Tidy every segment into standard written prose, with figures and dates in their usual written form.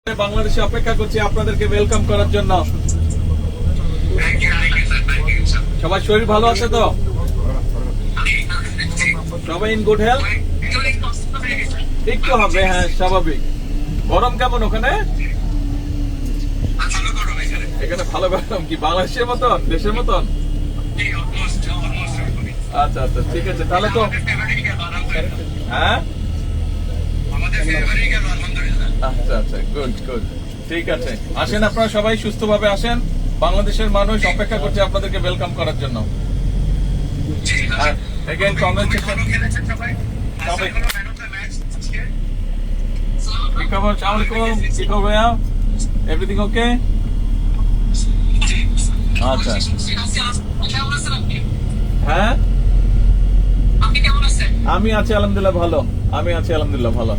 বাংলাদেশে অপেক্ষা করছি আপনাদেরকে ওয়েলকাম করার জন্য। সবার শরীর ভালো আছে তো? সবাই ইন গুড হেলথ? একটু হবে, হ্যাঁ স্বাভাবিক। গরম কেমন ওখানে? এখানে ভালো গরম। কি বাংলাদেশের মতন, দেশের মতন? আচ্ছা আচ্ছা, ঠিক আছে তাহলে তো। হ্যাঁ আচ্ছা আচ্ছা, গুড গুড, ঠিক আছে। আসেন আপনারা সবাই সুস্থভাবে আসেন। বাংলাদেশের মানুষ অপেক্ষা করছে আপনাদেরকে ওয়েলকাম করার জন্য। Again, congratulations. Everything okay? আচ্ছা হ্যাঁ, আমি আছি আলহামদুলিল্লাহ ভালো। আমি আছি আলহামদুলিল্লাহ ভালো।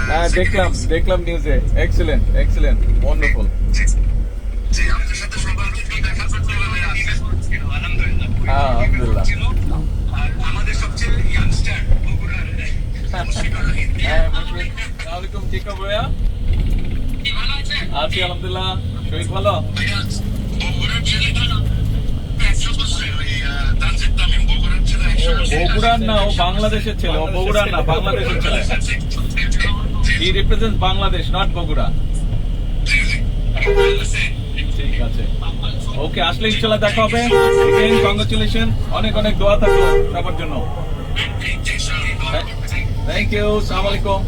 হ্যাঁ দেখলাম দেখলাম নিউজে। Excellent excellent, wonderful. হ্যাঁ আলহামদুলিল্লাহ। হ্যাঁ আসসালামাইকুম, ঠিক হবে ভাইয়া? আছি আলহামদুলিল্লাহ। শরীর ভালো? বগুড়ার না, ও বাংলাদেশের ছেলে। ও বগুড়ার না, বাংলাদেশের ছেলে। হি রিপ্রেজেন্টস বাংলাদেশ, নট বগুড়া। ঠিক আছে, ওকে। আসলে ইনশাআল্লাহ দেখা হবে। কংগ্রাচুলেশন, অনেক অনেক দোয়া থাকলো সবার জন্য। থ্যাংক ইউ, আসসালামু আলাইকুম।